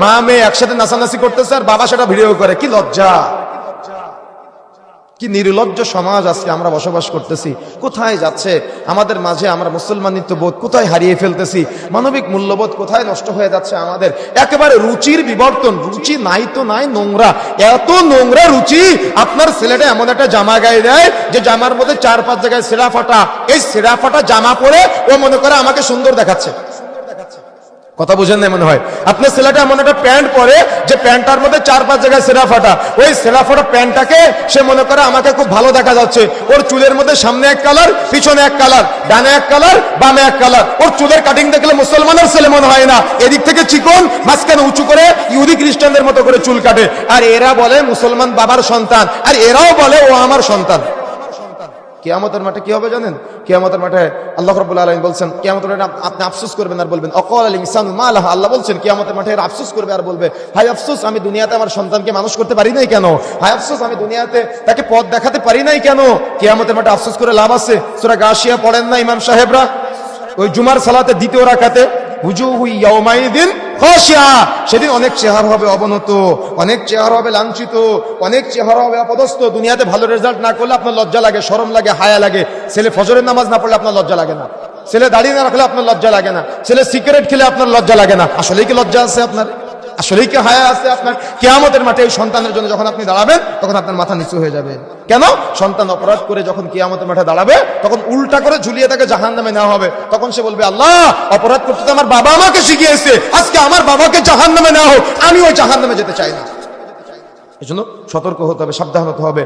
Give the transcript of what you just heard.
মা মেয়ে একসাথে নাচানাচি করতেছে আর বাবা সেটা ভিডিও করে। কি লজ্জা, কি নির্লজ্জ সমাজ আজকে আমরা বসবাস করতেছি। কোথায় যাচ্ছে আমাদের মাঝে? আমরা মুসলমানিত্ব বোধ কোথায় হারিয়ে ফেলতেছি? মানবিক মূল্যবোধ কোথায় নষ্ট হয়ে যাচ্ছে আমাদের? একেবারে রুচির বিবর্তন। রুচি নাই তো নাই, নোংরা, এত নোংরা রুচি। আপনার ছেলেটা এমন একটা জামা গায়ে দেয় যে জামার মধ্যে 4-5 জায়গায় ছেঁড়া ফাটা। এই ছেঁড়া ফাটা জামা পরে ও মনে করে আমাকে সুন্দর দেখাচ্ছে। কথা বুঝেন না মনে হয়? আপনার ছেলেটা এমন একটা প্যান্ট পরে যে প্যান্টটার মধ্যে 4-5 জায়গায় ছেঁড়া ফাটা। ওই ছেঁড়া ফাটা প্যান্টটাকে সে মনে করে আমাকে খুব ভালো দেখা যাচ্ছে। ওর চুলের মধ্যে সামনে এক কালার, পিছনে এক কালার, ডানে এক কালার, বামে এক কালার। ওর চুলের কাটিং দেখলে মুসলমানের ছেলে মনে হয় না। এদিক থেকে চিকন, মাঝখানে উঁচু করে ইহুদি খ্রিস্টানদের মতো করে চুল কাটে। আর এরা বলে মুসলমান বাবার সন্তান, আর এরাও বলে ও আমার সন্তান। কিয়ামতের মাঠে কি হবে জানেন? কিয়ামতের মাঠে আল্লাহ রাব্বুল আলামিন বলছেন, কিয়ামতের মাঠে আপনি আফসোস করবেন আর বলবেন অকাল আল ইনসানু মা লাহা। আল্লাহ বলছেন কিয়ামতের মাঠে এরা আফসোস করবে আর বলবে, হায় আফসোস, আমি দুনিয়াতে আমার সন্তানকে মানুষ করতে পারি নাই কেন? হায় আফসোস, আমি দুনিয়াতে তাকে পথ দেখাতে পারি নাই কেন? কিয়ামতের মাঠে আফসোস করে লাভ আছে? সূরা গাশিয়া পড়েন না ইমাম সাহেবরা? ওই জুমার সালাতে দ্বিতীয় রাকাতে, উজুহু ইয়াউমাইদিন খাশিয়া, সেদিন অনেক চেহারা হবে অবনত, অনেক চেহারা হবে লাঞ্ছিত, অনেক চেহারা হবে অপদস্থ। দুনিয়াতে ভালো রেজাল্ট না করলে আপনার লজ্জা লাগে, শরম লাগে, হায়া লাগে। ছেলে ফজরের নামাজ না পড়লে আপনার লজ্জা লাগে না? ছেলে দাঁড়িয়ে না রাখলে আপনার লজ্জা লাগে না? ছেলে সিগারেট খেলে আপনার লজ্জা লাগে না? আসলেই কি লজ্জা আছে আপনার? আসলেই কি হায়া আছে আপনার? কিয়ামতের মাঠে এই সন্তানের জন্য যখন আপনি দাঁড়াবেন তখন আপনার মাথা নিচু হয়ে যাবে। কেন? সন্তান অপরাধ করে যখন কিয়ামতের মাঠে দাঁড়াবে তখন উল্টা করে ঝুলিয়ে তাকে জাহান্নামে নেওয়া হবে। তখন সে বলবে, আল্লাহ, অপরাধ করতে তো আমার বাবা আমাকে শিখিয়েছে, আজকে আমার বাবাকে জাহান্নামে নেওয়া হোক, আমি ওই জাহান্নামে যেতে চাই না। এজন্য সতর্ক হতে হবে, সাবধান হতে হবে।